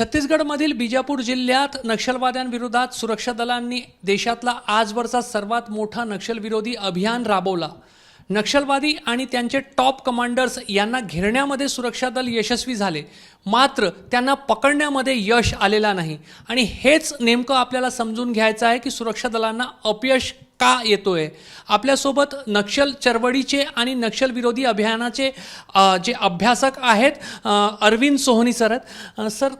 छत्तीसगडमधील बिजापूर जिल्ह्यात नक्षलवाद्यांविरोधात सुरक्षा दलांनी देशातला आजवरचा सर्वात मोठा नक्षलविरोधी अभियान राबवला। नक्षलवादी आणि त्यांचे टॉप कमांडर्स यांना घेरण्यामध्ये सुरक्षा दल यशस्वी झाले, मात्र त्यांना पकडण्यामध्ये यश आलेला नाही। आणि हेच नेमकं आपल्याला समजून घ्यायचं आहे की सुरक्षा दलांना अपयश का येतोय। आपल्यासोबत नक्षल चळवळीचे आणि नक्षल विरोधी अभियानाचे जे अभ्यासक आहेत अरविंद सोहनी सर आहेत। सर,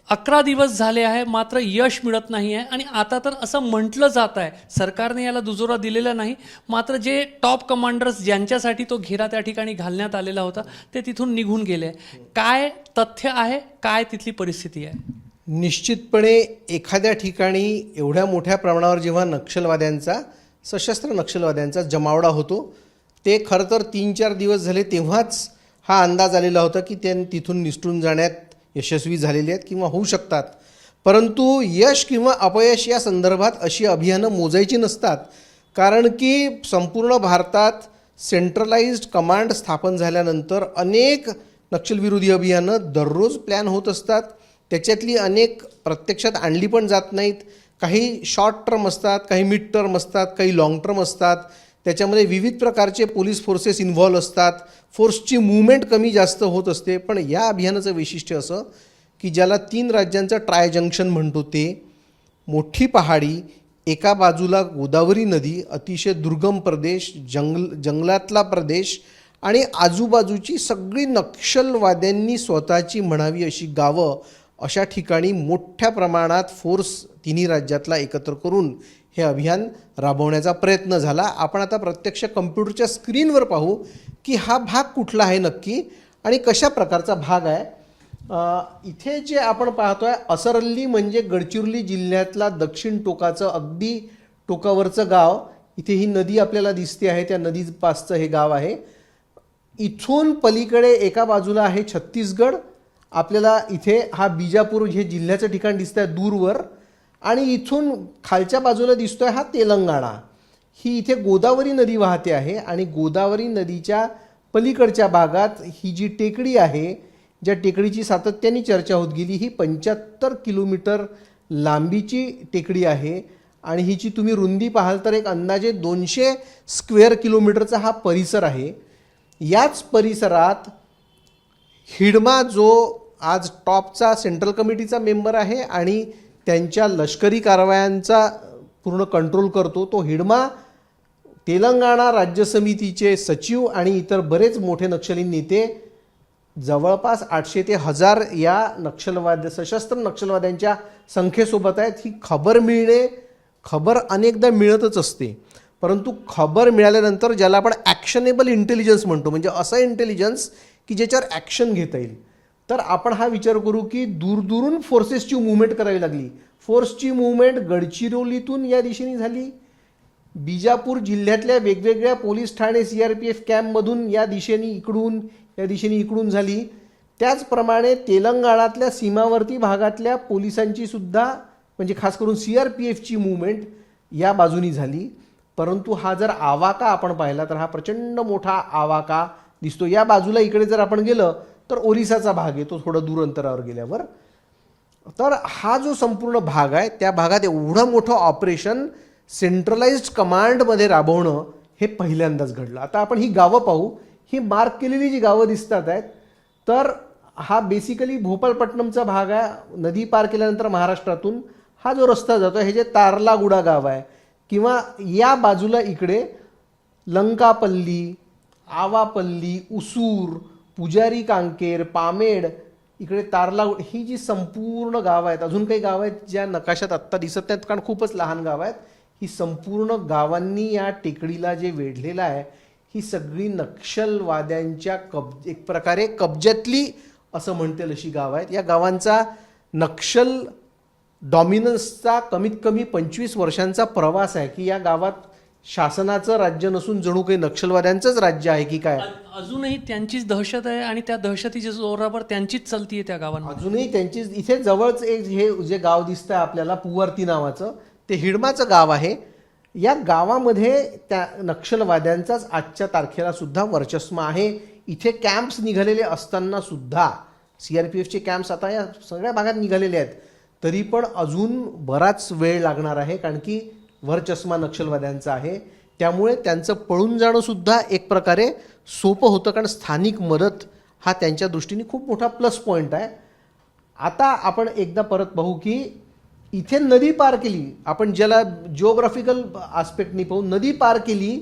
11 दिवस झाले आहे मात्र यश मिळत नाही आहे आणि आता तर असं म्हटलं जात आहे सरकारने याला दुजोरा दिलेला नाही, मात्र जे टॉप कमांडर्स ज्यांच्यासाठी तो घेरा त्या ठिकाणी घालण्यात आलेला होता ते तिथून निघून गेले। काय तथ्य आहे, काय तिथली परिस्थिती आहे? निश्चितपणे एखाद्या ठिकाणी एवढ्या मोठ्या प्रमाणावर जेव्हा नक्षलवाद्यांचा सशस्त्र नक्षलवाद्यांचा जमावडा होतो ते खरं तर 3-4 दिवस झाले तेव्हाच हा अंदाज आलेला होता की ते तिथून निसटून जाण्यात यशस्वी झालेले आहेत किंवा होऊ शकतात। परंतु यश किंवा अपयश या संदर्भात अशी अभियानं मोजायची नसतात, कारण की संपूर्ण भारतात सेंट्रलाइज्ड कमांड स्थापन झाल्यानंतर अनेक नक्षलविरोधी अभियानं दररोज प्लॅन होत असतात। त्याच्यातली अनेक प्रत्यक्षात आणली पण जात नाहीत। काही शॉर्ट टर्म असतात, काही मिड टर्म असतात, काही लाँग टर्म असतात। त्याच्यामध्ये विविध प्रकारचे पोलीस फोर्सेस इन्व्हॉल्व असतात, फोर्सची मूवमेंट कमी जास्त होत असते। पण या अभियानाचं वैशिष्ट्य असं की ज्याला 3 राज्यांचं ट्राय जंक्शन म्हणतो, ते मोठी पहाडी, एका बाजूला गोदावरी नदी, अतिशय दुर्गम प्रदेश, जंगलातला प्रदेश आणि आजूबाजूची सगळी नक्षलवाद्यांनी स्वतःची म्हणावी अशी गावं, अशा ठिकाणी मोठ्या प्रमाणात फोर्स तिन्ही राज्यातला एकत्र करून हे अभियान राबवण्याचा प्रयत्न झाला। आपण आता प्रत्यक्ष कम्प्युटरच्या स्क्रीनवर पाहू की हा भाग कुठला आहे नक्की आणि कशा प्रकारचा भाग आहे। इथे जे आपण पाहतोय असरअल्ली म्हणजे गडचिरोली जिल्ह्यातला दक्षिण टोकाचं अगदी टोकावरचं गाव। इथे ही नदी आपल्याला दिसते आहे, त्या नदीपासचं हे गाव आहे। इथून पलीकडे एका बाजूला आहे छत्तीसगड, आपल्याला इथे हा बिजापूर हे जिल्ह्याचं ठिकाण दिसतंय दूरवर, आणि इथून खालच्या बाजूला दिसतोय हा तेलंगणा। ही इथे गोदावरी नदी वाहते आहे आणि गोदावरी नदीच्या पलीकडच्या भागात ही जी टेकडी आहे, ज्या टेकडीची सातत्याने चर्चा होत गेली, ही 75 किलोमीटर लांबीची टेकडी आहे आणि हिची तुम्ही रुंदी पाहाल तर एक अंदाजे 200 स्क्वेअर किलोमीटरचा हा परिसर आहे। याच परिसरात हिडमा, जो आज टॉपचा सेंट्रल कमिटीचा मेंबर आहे आणि त्यांच्या लष्करी कारवायांचा पूर्ण कंट्रोल करतो, तो हिडमा तेलंगणा राज्य समितीचे सचिव आणि इतर बरेच मोठे नक्षली नेते जवळपास 800 ते 1000 या सशस्त्र नक्षलवाद्यांच्या संख्येसोबत आहेत। ही खबर अनेकदा मिळतच असते, परंतु खबर मिळाल्यानंतर ज्याला आपण ॲक्शनेबल इंटेलिजन्स म्हणतो, म्हणजे असं इंटेलिजन्स की ज्याच्यावर ॲक्शन घेता येईल, तर आपण हा विचार करू की दूरदूरून फोर्सेसची मूवमेंट करावी लागली। फोर्सची मूवमेंट गडचिरोलीतून या दिशेने झाली, बिजापूर जिल्ह्यातल्या वेगवेगळ्या पोलीस ठाणे CRPF कॅम्पमधून या दिशेने इकडून झाली। त्याचप्रमाणे तेलंगणातल्या सीमावर्ती भागातल्या पोलिसांची सुद्धा, म्हणजे खास करून CRPFची मूवमेंट या बाजूनी झाली। परंतु हा जर आवाका आपण पाहिला तर हा प्रचंड मोठा आवाका दिसतो। या बाजूला इकडे जर आपण गेलं तर ओरिसाचा भाग आहे, तो थोडा दूर अंतरावर गेल्यावर। तर हा जो संपूर्ण भाग आहे त्या भागात एवढं मोठं ऑपरेशन सेंट्रलाइज्ड कमांडमध्ये राबवणं हे पहिल्यांदाच घडलं। आता आपण ही गावं पाहू, ही मार्क केलेली जी गावं दिसतात आहेत, तर हा बेसिकली भोपाळपट्टणमचा भाग आहे। नदी पार केल्यानंतर महाराष्ट्रातून हा जो रस्ता जातो हे जे तारलागुडा गाव आहे, किंवा या बाजूला इकडे लंकापल्ली, आवापल्ली, उसूर, पुजारी कांकेर, पामेड, इकडे तारलागुड, ही जी संपूर्ण गावं आहेत, अजून काही गावं आहेत ज्या नकाशात आत्ता दिसत नाहीत कारण खूपच लहान गावं आहेत, ही संपूर्ण गावांनी या टेकडीला जे वेढलेलं आहे, ही सगळी नक्षलवाद्यांच्या एक प्रकारे कब्जातली असं म्हणता येईल अशी गावं आहेत। या गावांचा नक्षल डॉमिनन्सचा कमीत कमी 25 वर्षांचा प्रवास आहे की या गावात शासनाचं राज्य नसून जणू काही नक्षलवाद्यांचंच राज्य आहे की काय। अजूनही त्यांचीच दहशत आहे आणि त्या दहशतीच्या जोरावर त्यांचीच चलतीये त्या गावांना, अजूनही त्यांचीच। इथे जवळच एक हे जे गाव दिसतंय आपल्याला पुवर्ती नावाचं, ते हिडमाचं गाव आहे। या गावामध्ये त्या नक्षलवाद्यांचाच आजच्या तारखेला सुद्धा वर्चस्व आहे। इथे कॅम्प्स निघालेले असताना सुद्धा CRPFचे कॅम्प्स आता या सगळ्या भागात निघालेले आहेत, तरी पण अजून बराच वेळ लागणार आहे, कारण की वरचष्मा नक्षलवाद्यांचा आहे. त्यामुळे त्यांचं पळून जाणं सुद्धा एक प्रकारे सोपं होतं, कारण स्थानिक मदत हा त्यांच्या दृष्टीने खूप मोठा प्लस पॉईंट आहे. आता आपण एकदा परत पाहू की इथे नदी पार केली, आपण ज्याला जिओग्राफिकल आस्पेक्टनी पाहू, नदी पार केली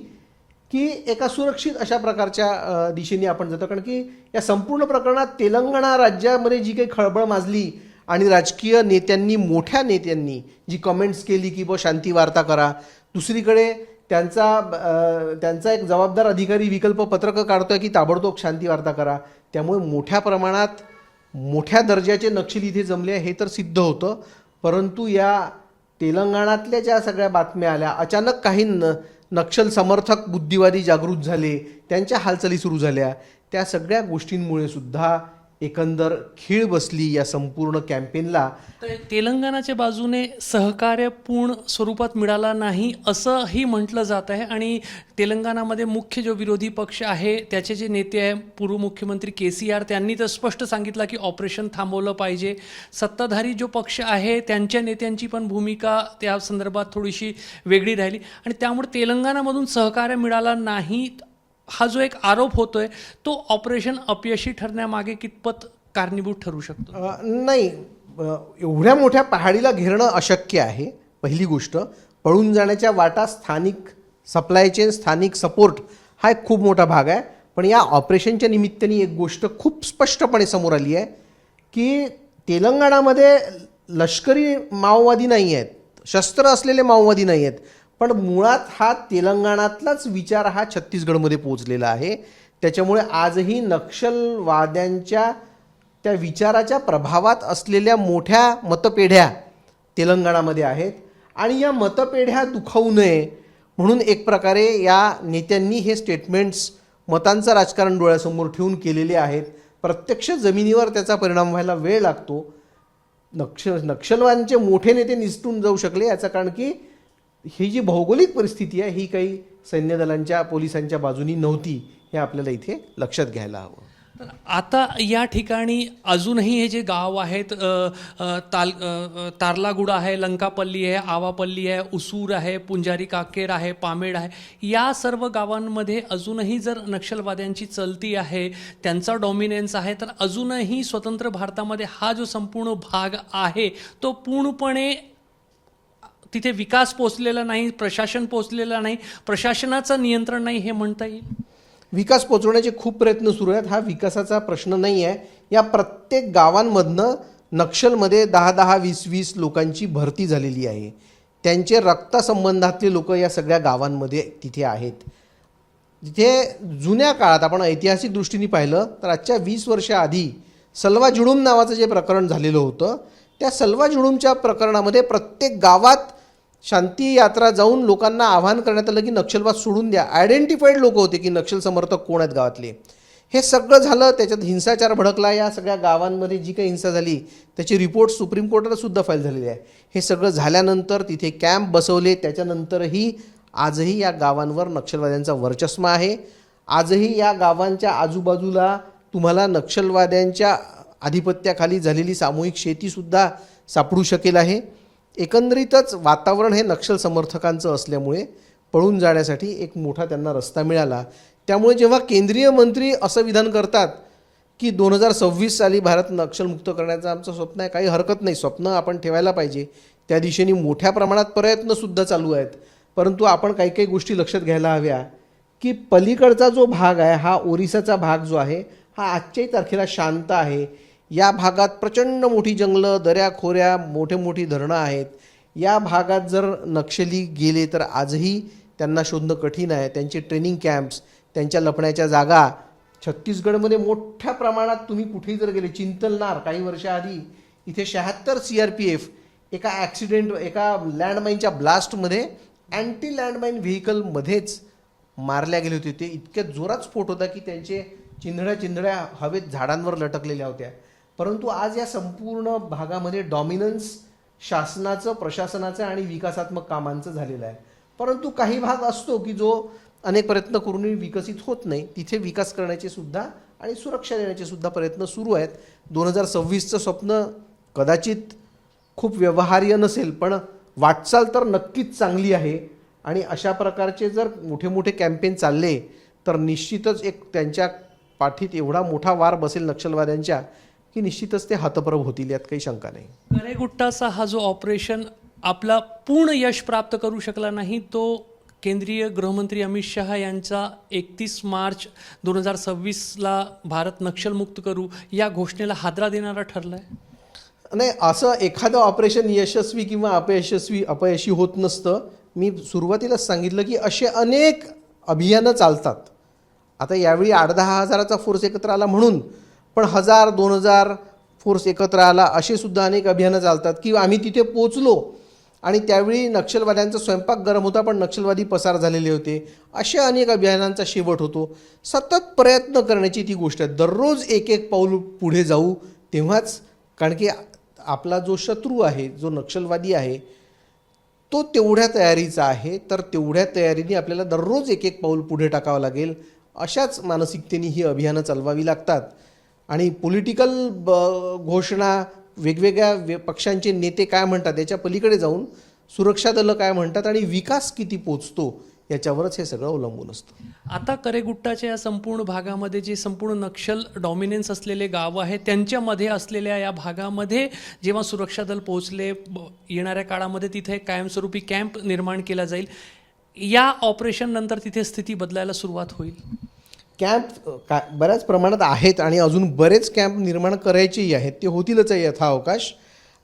की एका सुरक्षित अशा प्रकारच्या दिशेने आपण जातो. कारण की या संपूर्ण प्रकरणात तेलंगणा राज्यामध्ये जी काही खळबळ माजली आणि राजकीय नेत्यांनी, मोठ्या नेत्यांनी जी कमेंट्स केली की शांती वार्ता करा, दुसरीकडे त्यांचा एक जबाबदार अधिकारी विकल्प पत्रकं काढतोय की ताबडतोब शांती वार्ता करा, त्यामुळे मोठ्या प्रमाणात मोठ्या दर्जाचे नक्षली इथे जमले हे तर सिद्ध होतं. परंतु या तेलंगणातल्या ज्या सगळ्या बातम्या आल्या, अचानक काही नक्षल समर्थक बुद्धिवादी जागृत झाले, त्यांच्या हालचाली सुरू झाल्या, त्या सगळ्या गोष्टींमुळे सुद्धा एकंदर खीळ बसली या संपूर्ण कॅम्पेनला. तर तेलंगणाच्या बाजूने सहकार्य पूर्ण स्वरूपात मिळाला नाही असंही म्हटलं जात आहे. आणि तेलंगणामध्ये मुख्य जो विरोधी पक्ष आहे त्याचे जे नेते आहे, पूर्व मुख्यमंत्री KCR, त्यांनी तर स्पष्ट सांगितलं की ऑपरेशन थांबवलं पाहिजे. सत्ताधारी जो पक्ष आहे त्यांच्या नेत्यांची पण भूमिका त्या संदर्भात थोडीशी वेगळी राहिली आणि त्यामुळे तेलंगणामधून सहकार्य मिळाला नाही हा जो एक आरोप होतोय तो ऑपरेशन अपयशी ठरण्यामागे कितपत कारणीभूत ठरू शकतो? नाही, एवढ्या मोठ्या पहाडीला घेरणं अशक्य आहे. पहिली गोष्ट, पळून जाण्याच्या वाटा, स्थानिक सप्लाय चेन, स्थानिक सपोर्ट हा एक खूप मोठा भाग आहे. पण या ऑपरेशनच्या निमित्ताने एक गोष्ट खूप स्पष्टपणे समोर आली आहे की तेलंगणामध्ये लष्करी माओवादी नाही आहेत, शस्त्र असलेले माओवादी नाही आहेत, पण मुळात हा तेलंगणातलाच विचार हा छत्तीसगडमध्ये पोहोचलेला आहे. त्याच्यामुळे आजही नक्षलवाद्यांच्या त्या विचाराच्या प्रभावात असलेल्या मोठ्या मतपेढ्या तेलंगणामध्ये आहेत आणि या मतपेढ्या दुखावू नये म्हणून एक प्रकारे या नेत्यांनी हे स्टेटमेंट्स मतांचं राजकारण डोळ्यासमोर ठेवून केलेले आहेत. प्रत्यक्ष जमिनीवर त्याचा परिणाम व्हायला वेळ लागतो. नक्षलवाद्यांचे मोठे नेते निसटून जाऊ शकले याचं कारण की ही जी भौगोलिक परिस्थिती आहे ही काही सैन्य दलांच्या, पोलिसांच्या बाजूनी नव्हती, हे आपल्याला इथे लक्षात घ्यायला हवं. तर आता या ठिकाणी अजूनही हे जे गाव आहेत, तारलागुडा आहे, लंकापल्ली आहे, आवापल्ली आहे, उसूर आहे, पुंजारी काकेर आहे, पामेड आहे, या सर्व गावांमध्ये अजूनही जर नक्षलवाद्यांची चलती आहे, त्यांचा डॉमिनन्स आहे, तर अजूनही स्वतंत्र भारतामध्ये हा जो संपूर्ण भाग आहे तो पूर्णपणे तिथे विकास पोचलेला नाही, प्रशासन पोचलेला नाही, प्रशासनाचं नियंत्रण नाही हे म्हणता येईल. विकास पोचवण्याचे खूप प्रयत्न सुरू आहेत. हा विकासाचा प्रश्न नाही आहे. या प्रत्येक गावांमधनं नक्षलमध्ये 10-10, 20-20 लोकांची भरती झालेली आहे. त्यांचे रक्तसंबंधातले लोक या सगळ्या गावांमध्ये तिथे आहेत. तिथे जुन्या काळात आपण ऐतिहासिक दृष्टीने पाहिलं तर आजच्या 20 वर्षाआधी सलवा जुडूम नावाचं जे प्रकरण झालेलं होतं, त्या सलवा जुडूमच्या प्रकरणामध्ये प्रत्येक गावात शांती यात्रा जाऊन लोकांना आवाहन करण्यात आलं की नक्षलवाद सोडून द्या. आयडेंटिफाईड लोक होते की नक्षल समर्थक कोण आहेत गावातले. हे सगळं झालं, त्याच्यात हिंसाचार भडकला. या सगळ्या गावांमध्ये जी काही हिंसा झाली त्याचे रिपोर्ट सुप्रीम कोर्टाला सुद्धा फाईल झालेले आहे. हे सगळं झाल्यानंतर तिथे कॅम्प बसवले. त्याच्यानंतरही आजही या गावांवर नक्षलवाद्यांचा वर्चस्व आहे. आजही या गावांच्या आजूबाजूला तुम्हाला नक्षलवाद्यांच्या आधिपत्याखाली झालेली सामूहिक शेतीसुद्धा सापडू शकेल आहे. एकंदरीतच वातावरण हे नक्षल समर्थकांचं असल्यामुळे पळून जाण्यासाठी एक मोठा त्यांना रस्ता मिळाला. त्यामुळे जेव्हा केंद्रीय मंत्री असं विधान करतात की 2026 साली भारत नक्षलमुक्त करण्याचं आमचं स्वप्न आहे, काही हरकत नाही, स्वप्न आपण ठेवायला पाहिजे. त्या दिशेने मोठ्या प्रमाणात प्रयत्नसुद्धा चालू आहेत. परंतु आपण काही काही गोष्टी लक्षात घ्यायला हव्या की पलीकडचा जो भाग आहे, हा ओरिसाचा भाग जो आहे, हा आजच्याही तारखेला शांत आहे. या भागात प्रचंड मोठी जंगलं, दऱ्या खोऱ्या, मोठी धरणं आहेत. या भागात जर नक्षली गेले तर आजही त्यांना शोधणं कठीण आहे. त्यांचे ट्रेनिंग कॅम्प्स, त्यांच्या लपण्याच्या जागा छत्तीसगडमध्ये मोठ्या प्रमाणात तुम्ही कुठेही जर गेले, चिंतलनार काही वर्षाआधी इथे 76 CRPF एका लँडमाईनच्या ब्लास्टमध्ये अँटी लँडमाईन व्हेकलमध्येच मारल्या गेले होते. ते इतक्या जोरात स्फोट होता की त्यांचे चिंधड्या हवेत झाडांवर लटकलेल्या होत्या. परंतु आज या संपूर्ण भागामध्ये डॉमिनन्स शासनाचं, प्रशासनाचं आणि विकासात्मक कामांचं झालेलं आहे. परंतु काही भाग असतो की जो अनेक प्रयत्न करूनही विकसित होत नाही. तिथे विकास करण्याची सुद्धा आणि सुरक्षा देण्याचे सुद्धा प्रयत्न सुरू आहेत. 2026चं स्वप्न कदाचित खूप व्यवहार्य नसेल, पण वाटचाल तर नक्कीच चांगली आहे. आणि अशा प्रकारचे जर मोठे मोठे कॅम्पेन चालले तर निश्चितच एक त्यांच्या पाठीत एवढा मोठा वार बसेल नक्षलवाद्यांच्या की निश्चितच ते हतप्रभ होतील, यात काही शंका नाही. करेगुट्टाचा हा जो ऑपरेशन आपला पूर्ण यश प्राप्त करू शकला नाही, तो केंद्रीय गृहमंत्री अमित शहा यांचा 31 मार्च 2026ला भारत नक्षलमुक्त करू या घोषणेला हादरा देणारा ठरलाय. नाही, असं एखादं ऑपरेशन यशस्वी किंवा अपयशी होत नसतं. मी सुरुवातीलाच सांगितलं की असे अनेक अभियानं चालतात. आता यावेळी 8-10 हजाराचा फोर्स एकत्र आला म्हणून, पण 1000-2000 फोर्स एकत्र आला असे सुद्धा अनेक अभियानं चालतात की आम्ही तिथे पोचलो आणि त्यावेळी नक्षलवाद्यांचा स्वयंपाक गरम होता पण नक्षलवादी पसार झालेले होते. अशा अनेक अभियानांचा शेवट होतो. सतत प्रयत्न करण्याची ती गोष्ट आहे. दररोज एक एक पाऊल पुढे जाऊ तेव्हाच, कारण की आपला जो शत्रू आहे, जो नक्षलवादी आहे, तो तेवढ्या तयारीचा आहे. तर तेवढ्या तयारीने आपल्याला दररोज एक एक पाऊल पुढे टाकावं लागेल. अशाच मानसिकतेने ही अभियानं चालवावी लागतात. आणि पॉलिटिकल घोषणा, वेगवेगळ्या पक्षांचे नेते काय म्हणतात याच्या पलीकडे जाऊन सुरक्षा दलं काय म्हणतात आणि विकास किती पोचतो याच्यावरच हे सगळं अवलंबून असतं. आता करेगुट्टाच्या या संपूर्ण भागामध्ये जे संपूर्ण नक्षल डॉमिनेन्स असलेले गावं आहेत, त्यांच्यामध्ये असलेल्या या भागामध्ये जेव्हा सुरक्षा दल पोहोचले, येणाऱ्या काळामध्ये तिथे एक कायमस्वरूपी कॅम्प निर्माण केला जाईल. या ऑपरेशन नंतर तिथे स्थिती बदलायला सुरुवात होईल. कॅम्प बऱ्याच प्रमाणात आहेत आणि अजून बरेच कॅम्प निर्माण करायचेही आहेत. ते होतीलच आहे यथावकाश.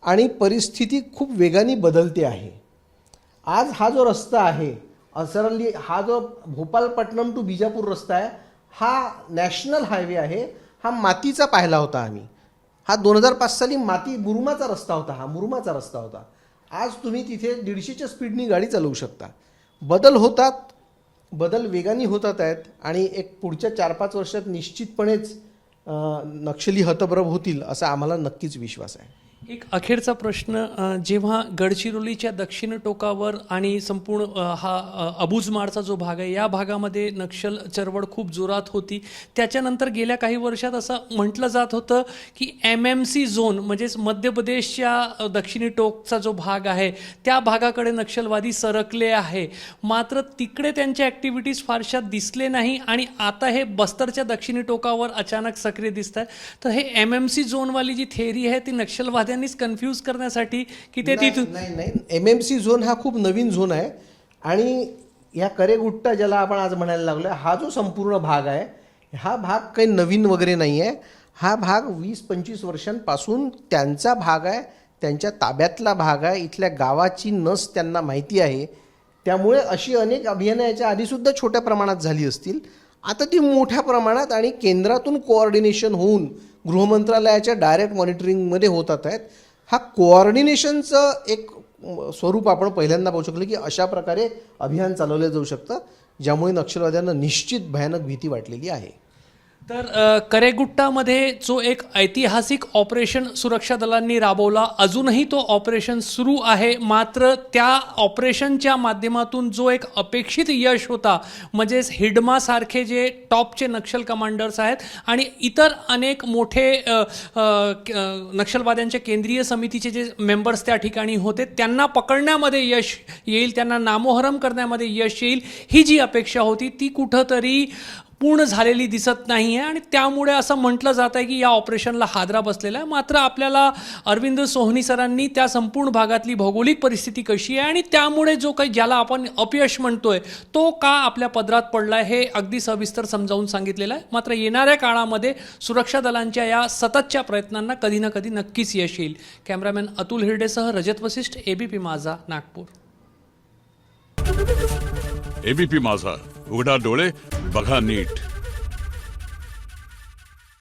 आणि परिस्थिती खूप वेगाने बदलते आहे. आज हा जो रस्ता आहे, असरली हा जो भोपालपट्टणम टू बिजापूर रस्ता आहे, हा नॅशनल हायवे आहे. हा मातीचा पाहिला होता आम्ही. हा 2005 साली मुरुमाचा रस्ता होता. हा मुरुमाचा रस्ता होता. आज तुम्ही तिथे 150च्या स्पीडनी गाडी चालवू शकता. बदल होतात, बदल वेगाने होतात आहेत आणि एक पुढच्या 4-5 वर्षात निश्चितपणेच नक्षली हतप्रभ होतील असा आम्हाला नक्कीच विश्वास आहे. एक अखेरचा प्रश्न, जेव्हा गडचिरोलीच्या दक्षिण टोकावर आणि संपूर्ण हा अबुजमाडचा जो भाग आहे, या भागामध्ये नक्षल चळवळ खूप जोरात होती. त्याच्यानंतर गेल्या काही वर्षात असं म्हटलं जात होतं की MMC झोन म्हणजेच मध्य प्रदेशच्या दक्षिणी टोकचा जो भाग आहे त्या भागाकडे नक्षलवादी सरकले आहे. मात्र तिकडे त्यांच्या ॲक्टिव्हिटीज फारशा दिसले नाही आणि आता हे बस्तरच्या दक्षिणी टोकावर अचानक सक्रिय दिसत आहे. तर हे MMC झोनवाली जी थेअरी आहे ती नक्षलवादी कन्फ्यूज करण्यासाठी की ते तिथून नाही, MMC झोन हा खूप नवीन झोन आहे. आणि या करेगुट्टा ज्याला आपण आज म्हणायला लागलो, हा जो संपूर्ण भाग आहे, हा भाग काही नवीन वगैरे नाही आहे. हा भाग 20-25 वर्षांपासून त्यांचा भाग आहे, त्यांच्या ताब्यातला भाग आहे. इथल्या गावाची नस त्यांना माहिती आहे. त्यामुळे अशी अनेक अभियानं याच्या आधीसुद्धा छोट्या प्रमाणात झाली असतील. आता ती मोठ्या प्रमाणात आणि केंद्रातून कोऑर्डिनेशन होऊन गृहमंत्रालयाच्या डायरेक्ट मॉनिटरिंगमध्ये होतात आहेत. हा कोऑर्डिनेशनचं एक स्वरूप आपण पहिल्यांदा पाहू शकलो की अशा प्रकारे अभियान चालवलं जाऊ शकतं, ज्यामुळे नक्षलवाद्यांना निश्चित भयानक भीती वाटलेली आहे. तर करेगुट्टामध्ये जो एक ऐतिहासिक ऑपरेशन सुरक्षा दलांनी राबवला, अजूनही तो ऑपरेशन सुरू आहे. मात्र त्या ऑपरेशनच्या माध्यमातून जो एक अपेक्षित यश होता, म्हणजेच हिडमासारखे जे टॉपचे नक्षल कमांडर्स आहेत आणि इतर अनेक मोठे नक्षलवाद्यांच्या केंद्रीय समितीचे जे मेंबर्स त्या ठिकाणी होते, त्यांना पकडण्यामध्ये यश येईल, त्यांना नामोहरम करण्यामध्ये यश येईल, ही जी अपेक्षा होती ती कुठंतरी पूर्ण झालेली दिसत नाही आहे. आणि त्यामुळे असं म्हटलं जात आहे की या ऑपरेशनला हादरा बसलेला आहे. मात्र आपल्याला अरविंद सोहनी सरांनी त्या संपूर्ण भागातली भौगोलिक परिस्थिती कशी आहे आणि त्यामुळे जो काही ज्याला आपण अपयश म्हणतोय तो का आपल्या पदरात पडला आहे हे अगदी सविस्तर समजावून सांगितलेलं आहे. मात्र येणाऱ्या काळामध्ये सुरक्षा दलांच्या या सततच्या प्रयत्नांना कधी ना कधी नक्कीच यश येईल. कॅमेरामॅन अतुल हिरडेसह रजत वसिष्ठ, ABP माझा, नागपूर. ABP माझा, उघडा डोळे बघा नीट.